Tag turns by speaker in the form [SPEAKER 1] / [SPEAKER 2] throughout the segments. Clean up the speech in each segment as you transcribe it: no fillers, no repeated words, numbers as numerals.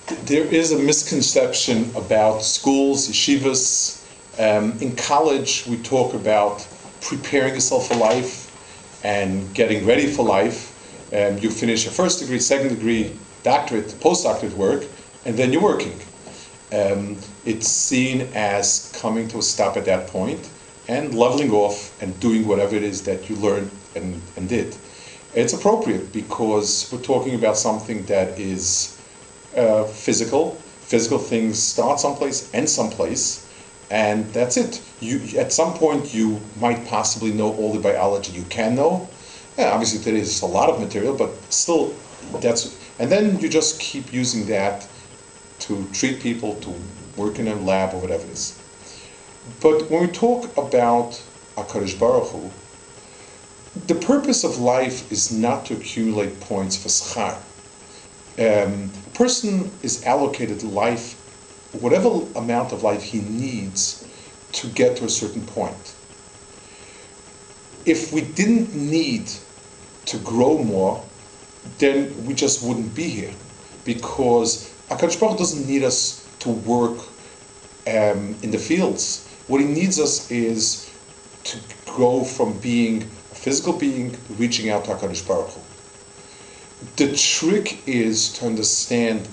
[SPEAKER 1] There is a misconception about schools, yeshivas. In college, we talk about preparing yourself for life and getting ready for life. You finish your first degree, second degree, doctorate, postdoctorate work, and then you're working. It's seen as coming to a stop at that point and leveling off and doing whatever it is that you learned and did. It's appropriate because we're talking about something that is physical. Physical things start someplace, end someplace, and that's it. At some point you might possibly know all the biology you can know. Yeah, obviously today there's a lot of material, but still and then you just keep using that to treat people, to work in a lab or whatever it is. But when we talk about HaKadosh Baruch Hu, the purpose of life is not to accumulate points for schar. A person is allocated life, whatever amount of life he needs to get to a certain point. If we didn't need to grow more, then we just wouldn't be here. Because HaKadosh Baruch Hu doesn't need us to work in the fields. What he needs us is to go from being a physical being, reaching out to HaKadosh Baruch Hu. The trick is to understand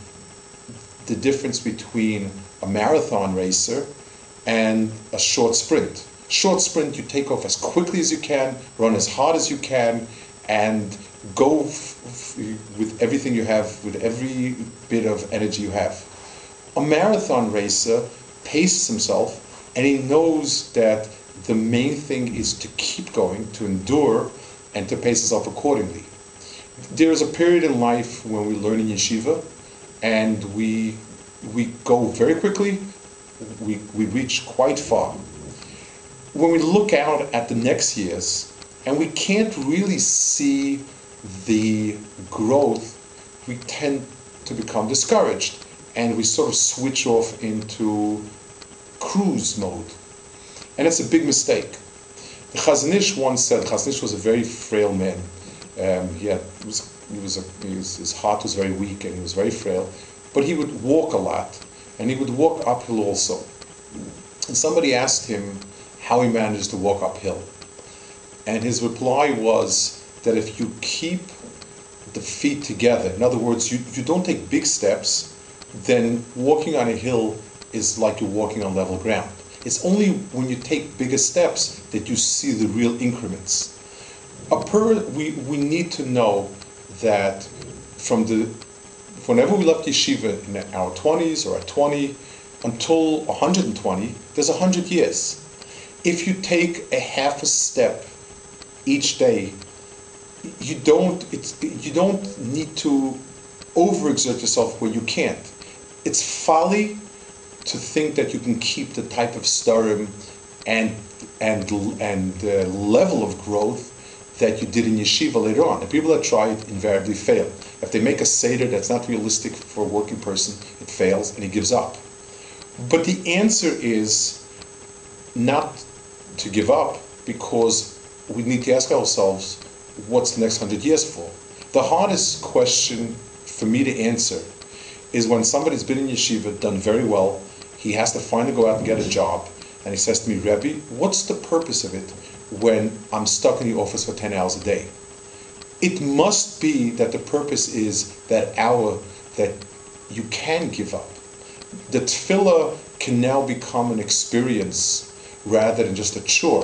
[SPEAKER 1] the difference between a marathon racer and a short sprint. Short sprint, you take off as quickly as you can, run as hard as you can, and go with everything you have, with every bit of energy you have. A marathon racer paces himself, and he knows that the main thing is to keep going, to endure, and to pace himself accordingly. There is a period in life when we learn in yeshiva, and we go very quickly, we reach quite far. When we look out at the next years, and we can't really see the growth, we tend to become discouraged, and we sort of switch off into cruise mode. And it's a big mistake. The Chazon Ish once said, Chazon Ish was a very frail man. His heart was very weak and he was very frail, but he would walk a lot, and he would walk uphill also. And somebody asked him how he managed to walk uphill. And his reply was that if you keep the feet together, in other words, you don't take big steps, then walking on a hill is like you're walking on level ground. It's only when you take bigger steps that you see the real increments. We need to know that whenever we left yeshiva in our 20s or at 20 until 120, there's 100 years. If you take a half a step each day, you don't need to overexert yourself where you can't. It's folly to think that you can keep the type of starim and level of growth that you did in yeshiva later on. The people that try it invariably fail. If they make a seder that's not realistic for a working person, it fails and he gives up. But the answer is not to give up, because we need to ask ourselves, what's the next 100 years for? The hardest question for me to answer is when somebody's been in yeshiva, done very well, he has to finally go out and get a job, and he says to me, Rebbe, what's the purpose of it when I'm stuck in the office for 10 hours a day? It must be that the purpose is that hour that you can give up. The tefillah can now become an experience rather than just a chore.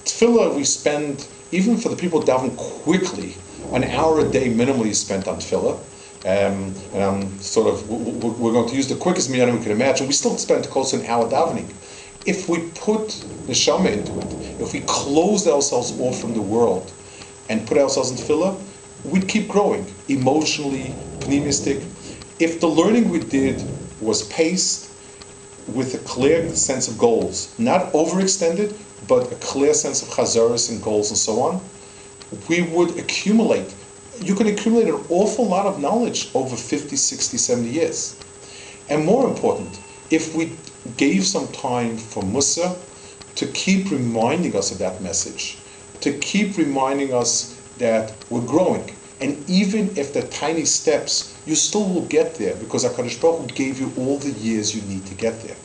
[SPEAKER 1] Tefillah, we spend, even for the people daven quickly, an hour a day minimally is spent on tefillah. And I'm we're going to use the quickest minyan we can imagine. We still spend close to an hour davening. If we put neshama into it, if we closed ourselves off from the world and put ourselves in tefillah, we'd keep growing emotionally, pneumistic. If the learning we did was paced with a clear sense of goals, not overextended, but a clear sense of chazaras and goals and so on, we would accumulate. You can accumulate an awful lot of knowledge over 50, 60, 70 years. And more important, if we gave some time for Musa to keep reminding us of that message, to keep reminding us that we're growing. And even if they're tiny steps, you still will get there because HaKadosh Baruch Hu gave you all the years you need to get there.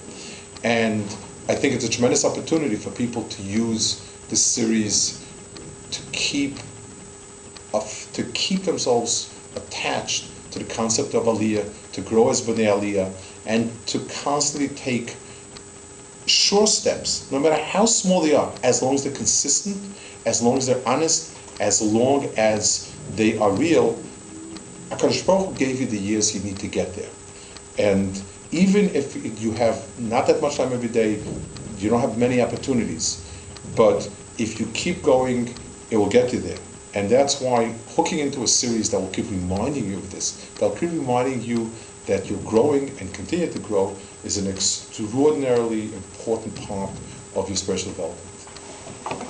[SPEAKER 1] And I think it's a tremendous opportunity for people to use this series to keep themselves attached to the concept of Aliyah, to grow as B'nai Aliyah, and to constantly take sure steps, no matter how small they are, as long as they're consistent, as long as they're honest, as long as they are real. HaKadosh Baruch Hu gave you the years you need to get there. And even if you have not that much time every day, you don't have many opportunities, but if you keep going, it will get you there. And that's why hooking into a series that will keep reminding you of this, that will keep reminding you that you're growing and continue to grow, is an extraordinarily important part of your spiritual development.